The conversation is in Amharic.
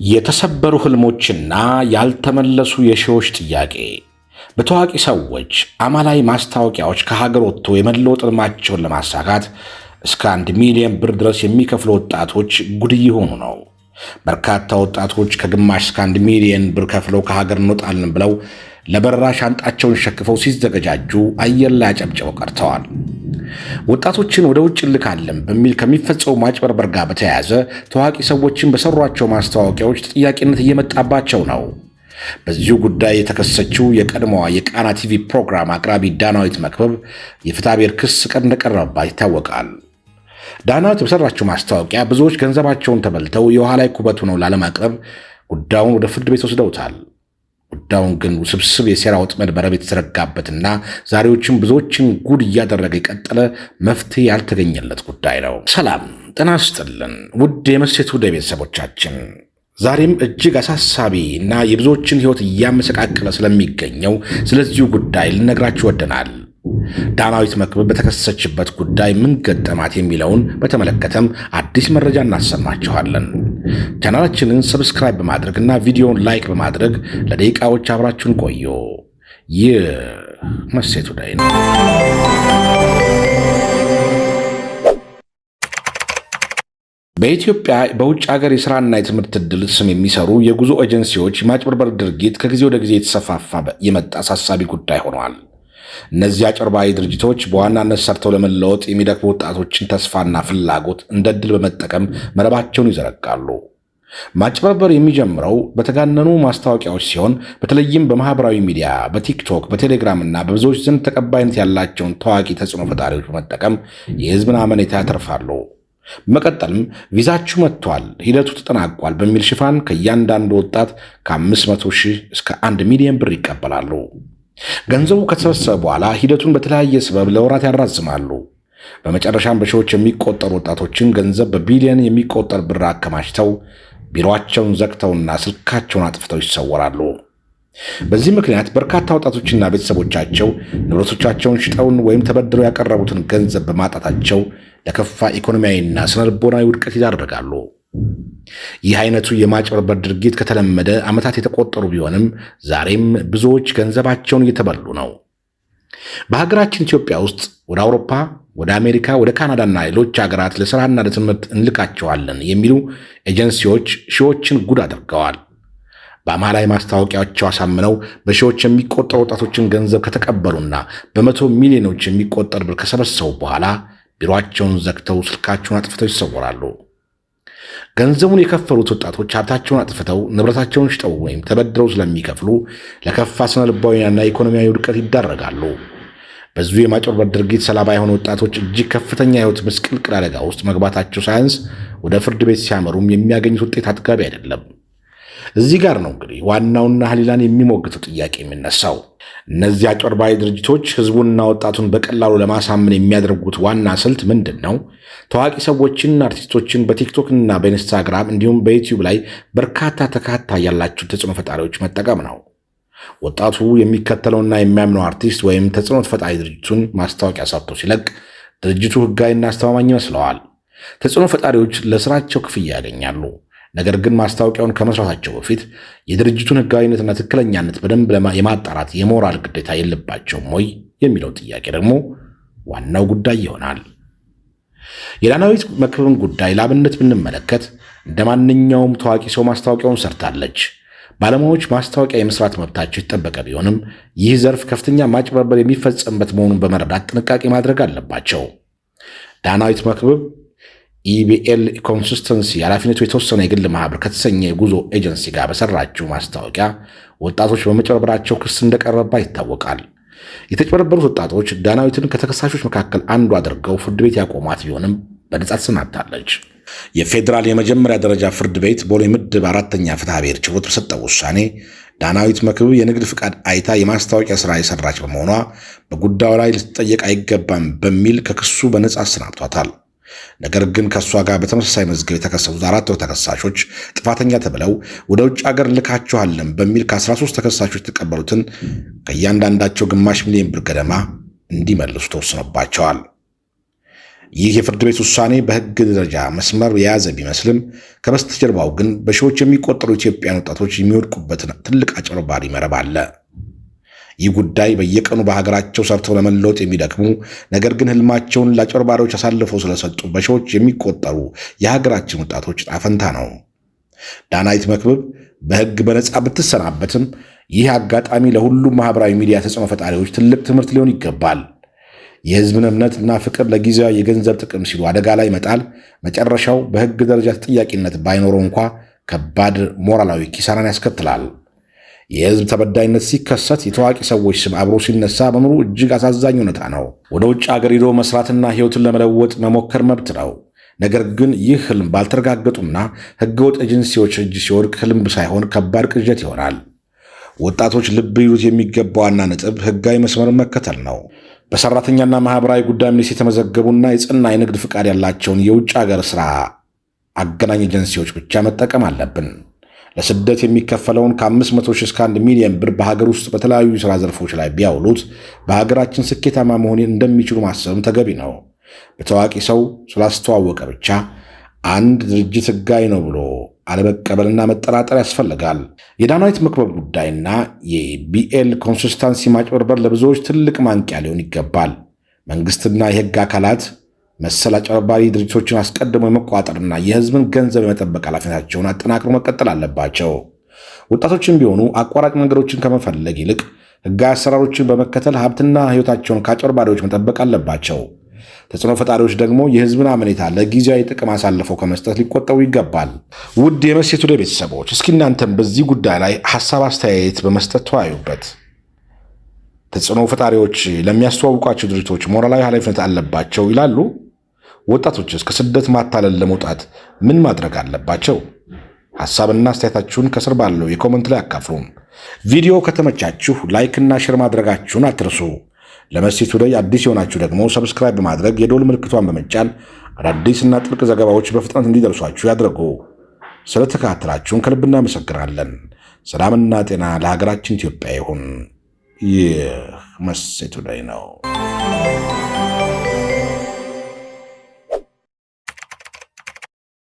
የተሰበሩ ህልሞችና ያልተመለሱ የሺዎች ጥያቄ። በታዋቂ ሰዎች አማላይ ማስታወቂያዎች ከሀገር ወጥቶ የመለወጥ ህልማቸውን ለማሳካት እስከ 1 ሚሊዮን ብር ድረስ የሚከፍሉ ወጣቶች ጉድ እየሆኑ ነው። በርካታ ወጣቶች ከግማሽ እስከ 1 ሚሊዮን ብር ከፍለው ከሀገር እንወጣለን ብለው ለበረራ ሻንጣቸውን ሸክፈው ሲዘገጃጁ አየር ላይ አጨብጭበው ቀርተዋል። ወጣቶችን ወደ ውጭ ልካለን በሚል ከሚፈጸሙ ማጭበርበር ጋር በተያያዘ ታዋቂ ሰዎችን በሰሯቸው ማስታወቂያዎች ተጠያቂነት እየመጣባቸው ነው። በዚሁ ጉዳይ የተከሰችው የቀድሞዋ የቃና ቲቪ ፕሮግራም አቅራቢ ዳናዊት መክብብ የፍትሐብሔር ክስ ቀን እንደቀረበባት ይታወቃል። ዳናዊት በሰራችው ማስታወቂያ ብዙዎች ገንዘባቸውን ተበልተው የውሃ ላይ ኩበት ሆነው ላለማቅረብ ጉዳዩን ወደ ፍርድ ቤት ወስደውታል። ጉዳዩን ግን ውስብስብ የሴራ ወጥመድ በረብ የተዘረጋበትና ዛሬዎችም ብዙዎችን ጉድ እያደረገ የቀጠለ መፍትሄ ያልተገኘለት ጉዳይ ነው። ሰላም ጤና ይስጥልን ውድ የመሴቱ ቤተሰቦቻችን፣ ዛሬም እጅግ አሳሳቢ እና የብዙዎችን ሕይወት እያመሰቃቀለ ስለሚገኘው ስለዚሁ ጉዳይ ልነግራችሁ ወደናል። ዳናዊት መክብብ በተከሰሰችበት ጉዳይ ምን ገጠማት የሚለውን በተመለከተም አዲስ መረጃ እናሰማችኋለን። ቻናላችንን ሰብስክራይብ በማድረግና ቪዲዮውን ላይክ በማድረግ ለደቂቃዎች አብራችሁን ቆዩ። ይህ መሴቱ ነው። በኢትዮጵያ በውጭ ሀገር የሥራና የትምህርት ዕድል ስም የሚሰሩ የጉዞ ኤጀንሲዎች የማጭበርበር ድርጊት ከጊዜ ወደ ጊዜ የተሰፋፋ የመጣ አሳሳቢ ጉዳይ ሆነዋል። እነዚህ አጭበርባሪ ድርጅቶች በዋናነት ሰርተው ለመለወጥ የሚደክሙ ወጣቶችን ተስፋና ፍላጎት እንደ ዕድል በመጠቀም መረባቸውን ይዘረጋሉ። ማጭበርበር የሚጀምረው በተጋነኑ ማስታወቂያዎች ሲሆን በተለይም በማህበራዊ ሚዲያ፣ በቲክቶክ፣ በቴሌግራም እና በብዙዎች ዘንድ ተቀባይነት ያላቸውን ታዋቂ ተጽዕኖ ፈጣሪዎች በመጠቀም የሕዝብን አመኔታ ያተርፋሉ። በመቀጠልም ቪዛችሁ መጥቷል፣ ሂደቱ ተጠናቋል በሚል ሽፋን ከእያንዳንዱ ወጣት ከ500 ሺህ እስከ 1 ሚሊዮን ብር ይቀበላሉ። ገንዘቡ ከተሰበሰበ በኋላ ሂደቱን በተለያየ ሰበብ ለወራት ያራዝማሉ። በመጨረሻም በሺዎች የሚቆጠሩ ወጣቶችን ገንዘብ በቢሊዮን የሚቆጠር ብር አከማችተው ቢሮአቸውን ዘግተውና ስልካቸውን አጥፍተው ይሰወራሉ። በዚህ ምክንያት በርካታ ወጣቶችና ቤተሰቦቻቸው ንብረቶቻቸውን ሽጠውን ወይም ተበድረው ያቀረቡትን ገንዘብ በማጣታቸው ለከፋ ኢኮኖሚያዊና ስነልቦናዊ ውድቀት ይዳረጋሉ። ይህ አይነቱ የማጭበርበር ድርጊት ከተለመደ ዓመታት የተቆጠሩ ቢሆንም ዛሬም ብዙዎች ገንዘባቸውን እየተበሉ ነው። በሀገራችን ኢትዮጵያ ውስጥ ወደ አውሮፓ፣ ወደ አሜሪካ፣ ወደ ካናዳና ሌሎች ሀገራት ለሥራና ለትምህርት እንልካቸዋለን የሚሉ ኤጀንሲዎች ሺዎችን ጉድ አድርገዋል። በአማላይ ማስታወቂያቸው አሳምነው በሺዎች የሚቆጠሩ ወጣቶችን ገንዘብ ከተቀበሉና በመቶ ሚሊዮኖች የሚቆጠር ብር ከሰበሰቡ በኋላ ቢሮአቸውን ዘግተው ስልካቸውን አጥፍተው ይሰወራሉ። ገንዘቡን የከፈሉት ወጣቶች ሀብታቸውን አጥፍተው ንብረታቸውን ሽጠው ወይም ተበድረው ስለሚከፍሉ ለከፋ ስነልቦናዊና ኢኮኖሚያዊ ውድቀት ይዳረጋሉ። በዚሁ የማጭበርበር ድርጊት ሰለባ የሆኑ ወጣቶች እጅግ ከፍተኛ የሕይወት ምስቅልቅል አደጋ ውስጥ መግባታቸው ሳያንስ ወደ ፍርድ ቤት ሲያመሩም የሚያገኙት ውጤት አጥጋቢ አይደለም። እዚህ ጋር ነው እንግዲህ ዋናውና ህሊናን የሚሞግተው ጥያቄ የሚነሳው። እነዚህ አጭበርባሪ ድርጅቶች ህዝቡንና ወጣቱን በቀላሉ ለማሳመን የሚያደርጉት ዋና ስልት ምንድን ነው? ታዋቂ ሰዎችን፣ አርቲስቶችን በቲክቶክና በኢንስታግራም እንዲሁም በዩቲዩብ ላይ በርካታ ተከታይ ያላቸው ተጽዕኖ ፈጣሪዎች መጠቀም ነው። ወጣቱ የሚከተለውና የሚያምነው አርቲስት ወይም ተጽዕኖ ፈጣሪ ድርጅቱን ማስታወቂያ ሰርቶ ሲለቅ ድርጅቱ ህጋዊና አስተማማኝ ይመስለዋል። ተጽዕኖ ፈጣሪዎች ለስራቸው ክፍያ ያገኛሉ። ነገር ግን ማስታወቂያውን ከመስራታቸው በፊት የድርጅቱን ህጋዊነትና ትክክለኛነት በደንብ የማጣራት የሞራል ግዴታ የለባቸውም ወይ የሚለው ጥያቄ ደግሞ ዋናው ጉዳይ ይሆናል። የዳናዊት መክብብን ጉዳይ ለአብነት ብንመለከት እንደ ማንኛውም ታዋቂ ሰው ማስታወቂያውን ሰርታለች። ባለሙያዎች ማስታወቂያ የመስራት መብታቸው የተጠበቀ ቢሆንም ይህ ዘርፍ ከፍተኛ ማጭበርበር የሚፈጸምበት መሆኑን በመረዳት ጥንቃቄ ማድረግ አለባቸው። ዳናዊት መክብብ ኢቢኤል ኮንሲስተንሲ ኃላፊነቱ የተወሰነ የግል ማህበር ከተሰኘ የጉዞ ኤጀንሲ ጋር በሰራችው ማስታወቂያ ወጣቶች በመጭበርበራቸው ክስ እንደቀረበ ይታወቃል። የተጭበረበሩት ወጣቶች ዳናዊትን ከተከሳሾች መካከል አንዱ አድርገው ፍርድ ቤት ያቆሟት ቢሆንም በነጻ ተሰናብታለች። የፌዴራል የመጀመሪያ ደረጃ ፍርድ ቤት ቦሌ ምድብ 4ኛ ፍትሐብሔር ችሎት በሰጠው ውሳኔ ዳናዊት መክብብ የንግድ ፍቃድ አይታ የማስታወቂያ ሥራ የሰራች በመሆኗ በጉዳዩ ላይ ልትጠየቅ አይገባም በሚል ከክሱ በነጻ አሰናብቷታል። ነገር ግን ከእሷ ጋር በተመሳሳይ መዝገብ የተከሰሱት 4 ተከሳሾች ጥፋተኛ ተብለው ወደ ውጭ ሀገር ልካቸዋለን በሚል ከ13 ተከሳሾች የተቀበሉትን ከእያንዳንዳቸው ግማሽ ሚሊዮን ብር ገደማ እንዲመልሱ ተወስኖባቸዋል። ይህ የፍርድ ቤት ውሳኔ በሕግ ደረጃ መስመር የያዘ ቢመስልም ከበስተጀርባው ግን በሺዎች የሚቆጠሩ ኢትዮጵያውያን ወጣቶች የሚወድቁበትን ትልቅ አጭበርባሪ መረብ አለ። ይህ ጉዳይ በየቀኑ በሀገራቸው ሰርተው ለመለወጥ የሚደክሙ ነገር ግን ህልማቸውን ለአጭበርባሪዎች አሳልፈው ስለሰጡ በሺዎች የሚቆጠሩ የሀገራችን ወጣቶች ዕጣ ፈንታ ነው። ዳናይት መክብብ በሕግ በነጻ ብትሰናበትም ይህ አጋጣሚ ለሁሉም ማህበራዊ ሚዲያ ተጽዕኖ ፈጣሪዎች ትልቅ ትምህርት ሊሆን ይገባል። የህዝብን እምነትና ፍቅር ለጊዜያዊ የገንዘብ ጥቅም ሲሉ አደጋ ላይ መጣል መጨረሻው በሕግ ደረጃ ተጠያቂነት ባይኖረው እንኳ ከባድ ሞራላዊ ኪሳራን ያስከትላል። የህዝብ ተበዳይነት ሲከሰት የታዋቂ ሰዎች ስም አብሮ ሲነሳ መኖሩ እጅግ አሳዛኝ እውነታ ነው። ወደ ውጭ አገር ሄዶ መስራትና ህይወትን ለመለወጥ መሞከር መብት ነው። ነገር ግን ይህ ህልም ባልተረጋገጡና ህገወጥ ኤጀንሲዎች እጅ ሲወድቅ ህልም ሳይሆን ከባድ ቅዠት ይሆናል። ወጣቶች ልብ ይሉት የሚገባው ዋና ነጥብ ህጋዊ መስመርን መከተል ነው። በሰራተኛና ማህበራዊ ጉዳይ ሚኒስቴር የተመዘገቡና የጸና የንግድ ፍቃድ ያላቸውን የውጭ ሀገር ሥራ አገናኝ ኤጀንሲዎች ብቻ መጠቀም አለብን። ለስደት የሚከፈለውን ከ500 ሺህ እስከ 1 ሚሊዮን ብር በሀገር ውስጥ በተለያዩ የሥራ ዘርፎች ላይ ቢያውሉት በሀገራችን ስኬታማ መሆን እንደሚችሉ ማሰብም ተገቢ ነው። በታዋቂ ሰው ስላስተዋወቀ ብቻ አንድ ድርጅት ህጋዊ ነው ብሎ አለመቀበልና መጠራጠር ያስፈልጋል። የዳናይት መክብብ ጉዳይና የቢኤል ኮንሲስታንሲ ማጭበርበር ለብዙዎች ትልቅ ማንቂያ ሊሆን ይገባል። መንግስትና የህግ አካላት መሰል አጭበርባሪ ድርጅቶችን አስቀድሞ የመቆጣጠርና የህዝብን ገንዘብ የመጠበቅ ኃላፊነታቸውን አጠናክሮ መቀጠል አለባቸው። ወጣቶችም ቢሆኑ አቋራጭ መንገዶችን ከመፈለግ ይልቅ ህጋዊ አሰራሮችን በመከተል ሀብትና ህይወታቸውን ከአጭበርባሪዎች መጠበቅ አለባቸው። ተጽዕኖ ፈጣሪዎች ደግሞ የህዝብን አመኔታ ለጊዜያዊ ጥቅም አሳልፈው ከመስጠት ሊቆጠቡ ይገባል። ውድ የመሴት ቱዴይ ቤተሰቦች፣ እስኪ እናንተም በዚህ ጉዳይ ላይ ሐሳብ አስተያየት በመስጠት ተወያዩበት። ተጽዕኖ ፈጣሪዎች ለሚያስተዋውቋቸው ድርጅቶች ሞራላዊ ኃላፊነት አለባቸው ይላሉ? ወጣቶችስ ከስደት ማታለል ለመውጣት ምን ማድረግ አለባቸው? ሐሳብና አስተያየታችሁን ከስር ባለው የኮመንት ላይ አካፍሉን። ቪዲዮ ከተመቻችሁ ላይክና ሼር ማድረጋችሁን አትርሱ። ለመሴት ቱዴይ አዲስ የሆናችሁ ደግሞ ሰብስክራይብ በማድረግ የደወል ምልክቷን በመጫን አዳዲስና ጥልቅ ዘገባዎች በፍጥነት እንዲደርሷችሁ ያድርጉ። ስለተከታተላችሁን ከልብ እናመሰግናለን። ሰላምና ጤና ለሀገራችን ኢትዮጵያ ይሁን። ይህ መሴት ቱዴይ ነው።